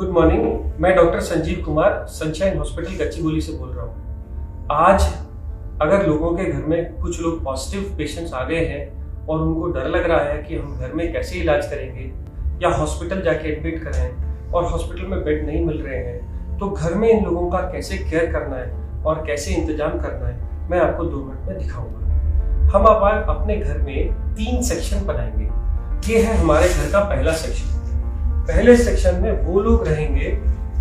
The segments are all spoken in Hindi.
Good morning. मैं doctor Sanjeev Kumar sunshine hospital Gachibowli से बोल रहा हूँ। आज अगर लोगों के घर में कुछ लोग पॉजिटिव पेशेंट्स आ गए हैं और उनको डर लग रहा है कि हम घर में कैसे इलाज करेंगे या हॉस्पिटल जाके एडमिट करें और हॉस्पिटल में बेड नहीं मिल रहे हैं, तो घर में इन लोगों का कैसे केयर करना है और कैसे इंतजाम करना है, मैं आपको 2 मिनट में दिखाऊंगा। हम आप अपने घर में 3 सेक्शन बनाएंगे। ये है हमारे घर का पहला सेक्शन। पहले सेक्शन में वो लोग रहेंगे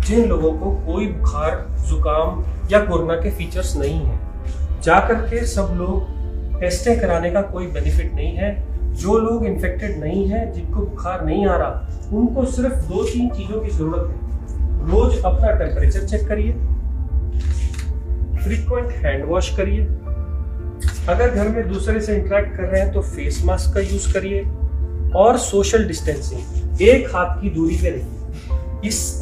जिन लोगों को कोई बुखार, जुकाम या कोरोना के फीचर्स नहीं है। जाकर के सब लोग टेस्टें कराने का कोई बेनिफिट नहीं है। जो लोग इन्फेक्टेड नहीं है, जिनको बुखार नहीं आ रहा, उनको सिर्फ 2-3 चीजों की जरूरत है। रोज अपना टेम्परेचर चेक करिए, फ्रीक्वेंट हैंड वॉश करिए, अगर घर में दूसरे से इंटरेक्ट कर रहे हैं तो फेस मास्क का यूज करिए और सोशल डिस्टेंसिंग, 1 हाथ की दूरी पे रहिए।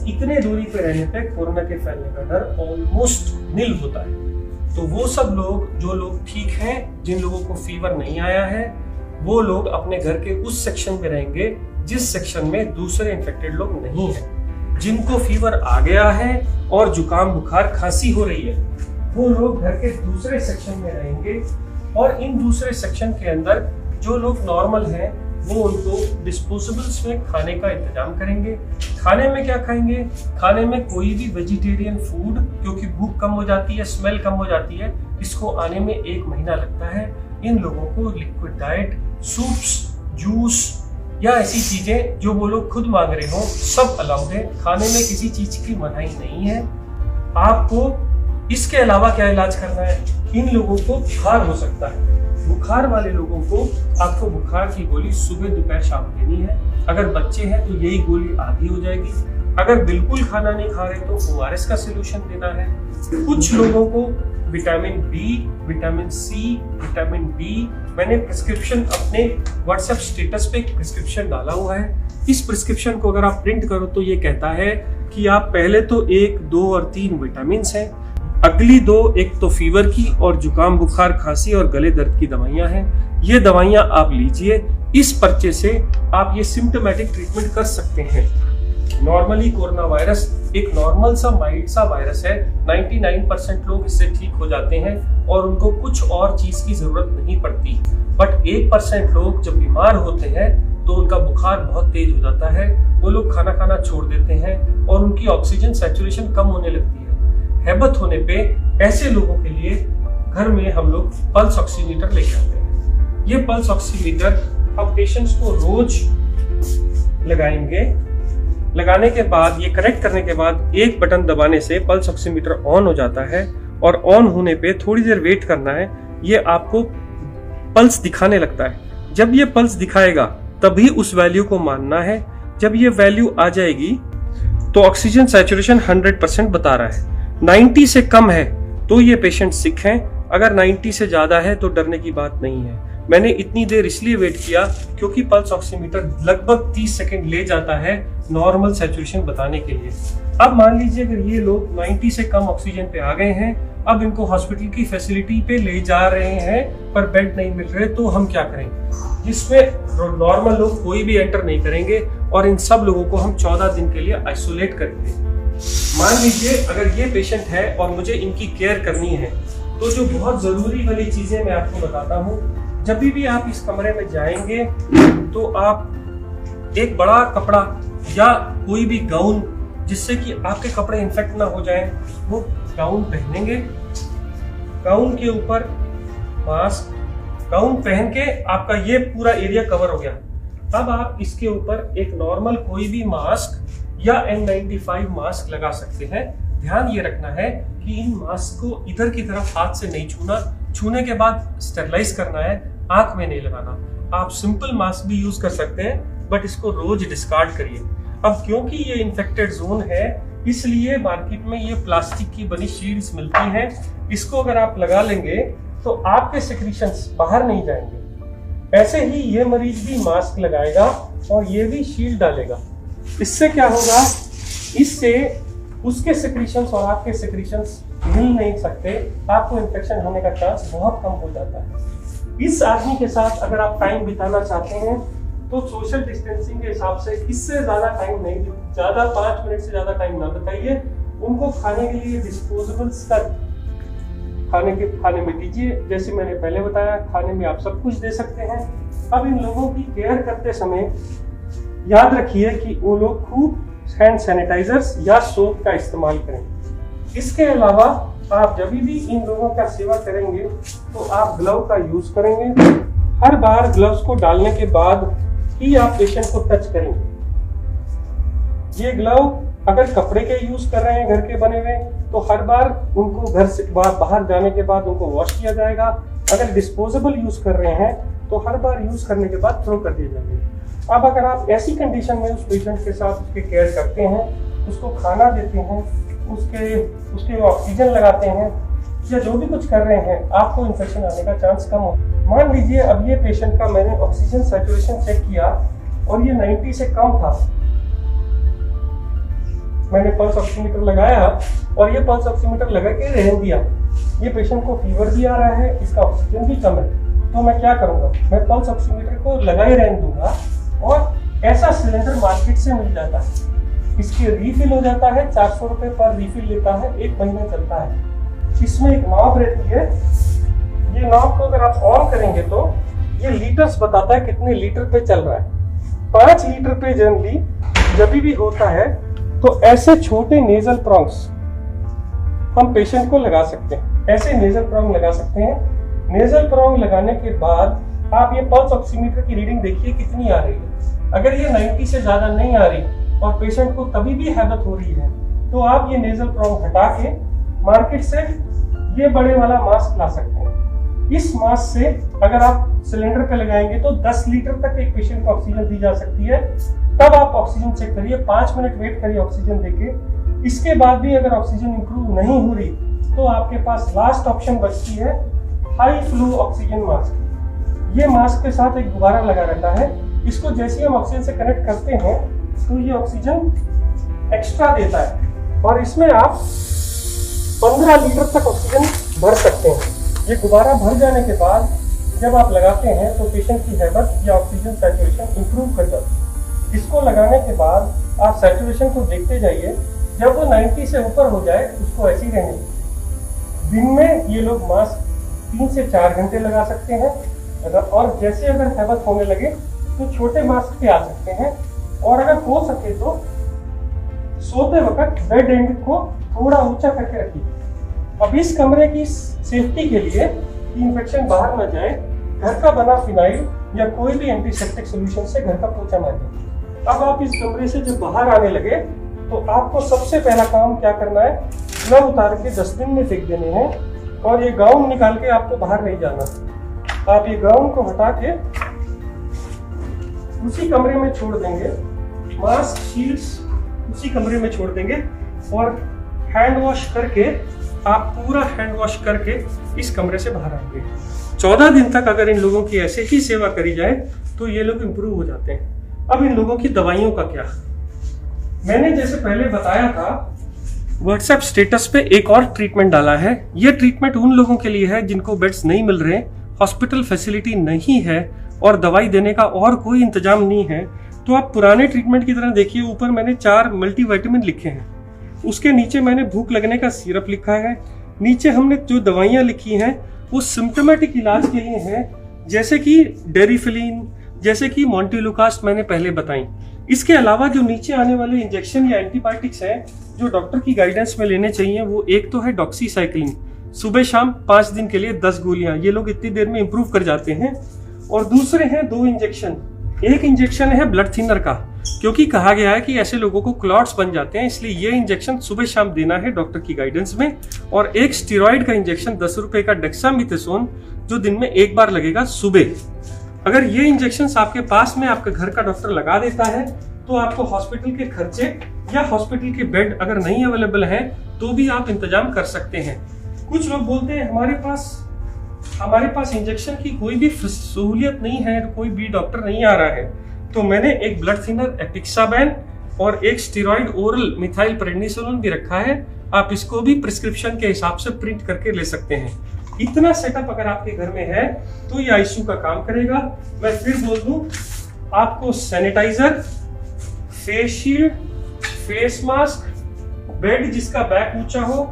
इतने दूरी पे रहने पे कोरोना के फैलने का डर ऑलमोस्ट निल होता है। तो वो सब लोग, जो लोग ठीक हैं, जिन लोगों को फीवर नहीं आया है, वो लोग अपने घर के उस सेक्शन में रहेंगे जिस सेक्शन में दूसरे इन्फेक्टेड लोग नहीं हैं। जिनको फीवर आ गया है और जुकाम, बुखार, खांसी हो रही है, वो लोग घर के दूसरे सेक्शन में रहेंगे। और इन दूसरे सेक्शन के अंदर जो लोग नॉर्मल हैं, वो उनको डिस्पोजेबल्स में खाने का इंतजाम करेंगे। खाने में क्या खाएंगे? खाने में कोई भी वेजिटेरियन फूड, क्योंकि भूख कम हो जाती है, स्मेल कम हो जाती है, इसको आने में 1 महीना लगता है। इन लोगों को लिक्विड डाइट, सूप्स, जूस या ऐसी चीजें जो वो लोग खुद मांग रहे हो, सब अलाउड है। खाने में किसी चीज की मनाही नहीं है। आपको इसके अलावा क्या इलाज करना है? इन लोगों को बुखार हो सकता है। बुखार वाले लोगों को आपको बुखार की गोली सुबह, दोपहर, शाम देनी है। अगर बच्चे हैं तो यही गोली आधी हो जाएगी। अगर बिल्कुल खाना नहीं खा रहे तो ORS का सोल्यूशन देना है। कुछ लोगों को vitamin B, vitamin C, vitamin D, मैंने प्रिस्क्रिप्शन अपने व्हाट्सएप स्टेटस पे एक प्रिस्क्रिप्शन डाला हुआ है। इस प्रिस्क्रिप्शन को अगर आप प्रिंट करो तो ये कहता है कि आप पहले तो 1, 2 और 3 विटामिन हैं, अगली 2, एक तो फीवर की और जुकाम, बुखार, खांसी और गले दर्द की दवाइयां हैं। ये दवाइयां आप लीजिए। इस पर्चे से आप ये सिम्टोमेटिक ट्रीटमेंट कर सकते हैं। नॉर्मली कोरोना वायरस एक नॉर्मल सा माइल्ड सा वायरस है। 99% लोग इससे ठीक हो जाते हैं और उनको कुछ और चीज की जरूरत नहीं पड़ती। बट 1% लोग जब बीमार होते हैं तो उनका बुखार बहुत तेज हो जाता है। वो लोग खाना खाना छोड़ देते हैं और उनकी ऑक्सीजन सैचुरेशन कम होने लगती है। हैबत होने पे ऐसे लोगों के लिए घर में हम लोग पल्स ऑक्सीमीटर लेके आते हैं। ये पल्स ऑक्सीमीटर हम पेशेंट्स को रोज लगाएंगे। लगाने के बाद, ये कनेक्ट करने के बाद, एक बटन दबाने से पल्स ऑक्सीमीटर ऑन हो जाता है और ऑन होने पे थोड़ी देर वेट करना है। ये आपको पल्स दिखाने लगता है। जब ये पल्स दिखाएगा तभी उस वैल्यू को मानना है। जब ये वैल्यू आ जाएगी तो ऑक्सीजन सैचुरेशन 100% बता रहा है। 90 से कम है तो ये पेशेंट सिक हैं। अगर 90 से ज्यादा है तो डरने की बात नहीं है। मैंने इतनी देर इसलिए वेट किया क्योंकि पल्स ऑक्सीमीटर लगभग 30 सेकंड ले जाता है नॉर्मल सैचुरेशन बताने के लिए। अब मान लीजिए अगर ये लोग 90 से कम ऑक्सीजन पे आ गए हैं, अब इनको हॉस्पिटल की फैसिलिटी पे ले जा रहे हैं पर बेड नहीं मिल रहे, तो हम क्या करें? जिसमें नॉर्मल लोग कोई भी एंटर नहीं करेंगे और इन सब लोगों को हम 14 दिन के लिए आइसोलेट करेंगे। मान लीजिए अगर ये पेशेंट है और मुझे इनकी केयर करनी है, तो जो बहुत जरूरी वाली चीजें मैं आपको बताता हूँ। जब भी आप इस कमरे में जाएंगे तो आप एक बड़ा कपड़ा या कोई भी गाउन, जिससे कि आपके कपड़े इन्फेक्ट ना हो जाएं, वो गाउन पहनेंगे। गाउन के ऊपर मास्क, गाउन पहन के आपका ये पूरा एरिया कवर हो गया। अब आप इसके ऊपर एक नॉर्मल कोई भी मास्क या N95 मास्क लगा सकते हैं। ध्यान ये रखना है कि इन मास्क को इधर की तरफ हाथ से नहीं छूना। छूने के बाद स्टेरलाइज करना है, आंख में नहीं लगाना। आप सिंपल मास्क भी यूज कर सकते हैं, बट इसको रोज डिस्कार्ड करिए। अब क्योंकि ये इन्फेक्टेड जोन है, इसलिए मार्केट में ये प्लास्टिक की बनी शील्ड्स मिलती हैं। इसको अगर आप लगा लेंगे तो आपके सेक्रीशंस बाहर नहीं जाएंगे। ऐसे ही ये मरीज भी मास्क लगाएगा और ये भी शील्ड डालेगा। इससे क्या होगा? इससे उसके सेक्रीशंस और आपके सेक्रीशंस मिल नहीं सकते। आपको इन्फेक्शन होने का चांस बहुत कम हो जाता है। इस आदमी के साथ अगर आप टाइम बिताना चाहते हैं तो सोशल डिस्टेंसिंग के हिसाब से इससे ज्यादा टाइम नहीं, ज्यादा 5 मिनट से ज्यादा टाइम ना बताइए। उनको खाने के लिए डिस्पोजेबल्स का खाने में दीजिए। जैसे मैंने पहले बताया, खाने में आप सब कुछ दे सकते हैं। अब इन लोगों की केयर करते समय याद रखिए कि वो लोग खूब हैंड सैनिटाइजर्स या सोप का इस्तेमाल करें। इसके अलावा आप जब भी इन लोगों का सेवा करेंगे तो आप ग्लव का यूज करेंगे। हर बार ग्लव्स को डालने के बाद ही आप पेशेंट को टच करेंगे। ये ग्लव अगर कपड़े के यूज कर रहे हैं घर के बने हुए, तो हर बार उनको घर से बाहर जाने के बाद उनको वॉश किया जाएगा। अगर डिस्पोजेबल यूज कर रहे हैं तो हर बार यूज करने के बाद थ्रो कर दिए जाएंगे। अब अगर आप ऐसी कंडीशन में उस पेशेंट के साथ उसकी केयर करते हैं, उसको खाना देते हैं, उसके ऑक्सीजन लगाते हैं या जो भी कुछ कर रहे हैं, आपको इन्फेक्शन आने का चांस कम हो। मान लीजिए अब ये पेशेंट का मैंने ऑक्सीजन सैचुरेशन चेक किया और ये 90 से कम था। मैंने पल्स ऑक्सीमीटर लगाया और ये पल्स ऑक्सीमीटर लगा के रहने दिया। ये पेशेंट को फीवर भी आ रहा है, इसका ऑक्सीजन भी कम है, तो मैं क्या करूंगा? मैं पल्स ऑक्सीमीटर को लगा ही रहने दूंगा। और ऐसा सिलेंडर मार्केट से मिल जाता है, इसकी रिफिल हो जाता है, 400 रुपए पर रिफिल लेता है, 1 महीना चलता है। इसमें एक नॉब रहती है, ये नॉब को अगर आप ऑन करेंगे तो ये लीटर्स बताता है कितने लीटर पे चल रहा है। 5 लीटर पे जनरली जब भी होता है तो ऐसे छोटे नेजल प्रॉन्ग्स हम पेशेंट को लगा सकते हैं। ऐसे नेजल प्रॉन्ग लगा सकते हैं। नेजल प्रॉन्ग लगाने के बाद आप ये पल्स ऑक्सीमीटर की रीडिंग देखिए कितनी आ रही है। अगर ये 90 से ज्यादा नहीं आ रही और पेशेंट को तभी भी हैबत हो रही है, तो आप ये नेजल प्रॉन्ग हटा के मार्केट से ये बड़े वाला मास्क ला सकते हैं। इस मास्क से अगर आप सिलेंडर पे लगाएंगे तो 10 लीटर तक एक पेशेंट को ऑक्सीजन दी जा सकती है। तब आप ऑक्सीजन चेक करिए, 5 मिनट वेट करिए ऑक्सीजन देके। इसके बाद भी अगर ऑक्सीजन इंप्रूव नहीं हो रही तो आपके पास लास्ट ऑप्शन बचती है हाई फ्लो ऑक्सीजन मास्क। ये मास्क के साथ एक गुब्बारा लगा रहता है, इसको जैसे हम ऑक्सीजन से कनेक्ट करते हैं तो ये ऑक्सीजन एक्स्ट्रा देता है और इसमें आप 15 लीटर तक ऑक्सीजन भर सकते हैं। ये गुब्बारा भर जाने के बाद जब आप लगाते हैं तो पेशेंट की हैबत या ऑक्सीजन सैचुरेशन इंप्रूव कर जाती है। इसको लगाने के बाद आप सैचुरेशन को देखते जाइए, जब वो 90 से ऊपर हो जाए उसको ऐसे ही रहने दीजिए। दिन में ये लोग मास्क 3 से 4 घंटे लगा सकते हैं और जैसे अगर हैबत होने लगे तो छोटे मास्क पे आ सकते हैं। और अगर हो सके तो सोते वक्त बेड एंड को थोड़ा ऊंचा करके रखिए। अब इस कमरे की सेफ्टी के लिए कि इन्फेक्शन बाहर न जाए, घर का बना फिनाइल या कोई भी एंटीसेप्टिक सॉल्यूशन से घर का पोछा मारिए। अब आप इस कमरे से जब बाहर आने लगे तो आपको सबसे पहला काम क्या करना है? ग्लव उतार के डस्टबिन में फेंक देने हैं और ये गाउन निकाल के आपको बाहर नहीं जाना। आप ये गाउन को हटा के उसी कमरे में छोड़ देंगे, मास्क शील्ड्स उसी कमरे में छोड़ देंगे और हैंड वॉश करके आप पूरा हैंड वॉश करके इस कमरे से बाहर आएंगे। 14 दिन तक अगर इन लोगों की ऐसे ही सेवा करी जाए तो ये लोग इंप्रूव हो जाते हैं। अब इन लोगों की दवाइयों का क्या? मैंने जैसे पहले बताया था, व्हाट्सएप स्टेटस पे एक और ट्रीटमेंट डाला है। ये ट्रीटमेंट उन लोगों के लिए है जिनको बेड्स नहीं मिल रहे, हॉस्पिटल फैसिलिटी नहीं है और दवाई देने का और कोई इंतजाम नहीं है। तो आप पुराने ट्रीटमेंट की तरह देखिए, ऊपर मैंने 4 मल्टीविटामिन लिखे हैं, उसके नीचे मैंने भूख लगने का सिरप लिखा है, नीचे हमने जो दवाइयाँ लिखी हैं वो सिम्टोमेटिक इलाज के लिए हैं, जैसे कि डेरिफिलिन, जैसे कि मॉन्टेलुकास्ट मैंने पहले बताई। इसके अलावा जो नीचे आने वाले इंजेक्शन या एंटीबायोटिक्स हैं जो डॉक्टर की गाइडेंस में लेने चाहिए, वो एक तो है डॉक्सीसाइक्लिन, सुबह शाम 5 दिन के लिए 10 गोलियां, ये लोग इतनी देर में इंप्रूव कर जाते हैं। और दूसरे हैं 2 इंजेक्शन। एक इंजेक्शन है ब्लड थिनर का, क्योंकि कहा गया है कि ऐसे लोगों को क्लॉट्स बन जाते हैं, इसलिए ये इंजेक्शन सुबह शाम देना है डॉक्टर की गाइडेंस में। और एक स्टेरॉइड का इंजेक्शन 10 रुपए का डेक्सामेथासोन, जो दिन में 1 बार लगेगा सुबह। अगर ये इंजेक्शन आपके पास में आपके घर का डॉक्टर लगा देता है तो आपको हॉस्पिटल के खर्चे या हॉस्पिटल के बेड अगर नहीं अवेलेबल है तो भी आप इंतजाम कर सकते हैं। कुछ लोग बोलते हैं हमारे पास इंजेक्शन की कोई भी सहूलियत नहीं है, कोई भी डॉक्टर नहीं आ रहा है, तो मैंने एक ब्लड थिनर एपिक्साबैन और एक स्टेरॉइड ओरल मिथाइल प्रेडनिसोलोन भी रखा है। आप इसको भी प्रिस्क्रिप्शन के हिसाब से प्रिंट करके ले सकते हैं। इतना सेटअप अगर आपके घर में है तो ये आईसीयू का काम करेगा। मैं फिर बोल दूं, आपको sanitizer, face shield, face mask, bed जिसका बैक ऊंचा हो,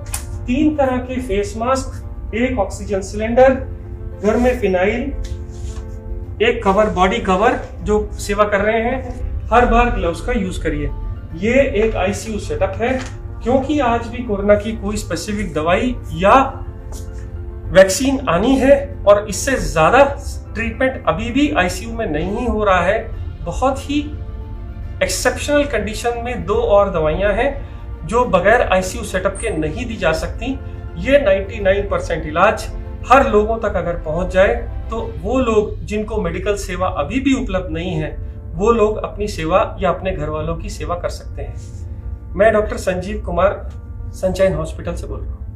3 तरह के फेस मास्क, एक ऑक्सीजन सिलेंडर, घर में फिनाइल, एक कवर, बॉडी कवर जो सेवा कर रहे हैं, हर बार ग्लव्स का यूज करिए। ये एक आईसीयू सेटअप है, क्योंकि आज भी कोरोना की कोई स्पेसिफिक दवाई या वैक्सीन आनी है और इससे ज्यादा ट्रीटमेंट अभी भी आईसीयू में नहीं हो रहा है। बहुत ही एक्सेप्शनल कंडीशन में 2 और दवाइयां हैं जो बगैर आईसीयू सेटअप के नहीं दी जा सकती। ये 99% इलाज हर लोगों तक अगर पहुंच जाए तो वो लोग जिनको मेडिकल सेवा अभी भी उपलब्ध नहीं है, वो लोग अपनी सेवा या अपने घर वालों की सेवा कर सकते हैं। मैं doctor Sanjeev Kumar sunshine hospital से बोल रहा हूँ।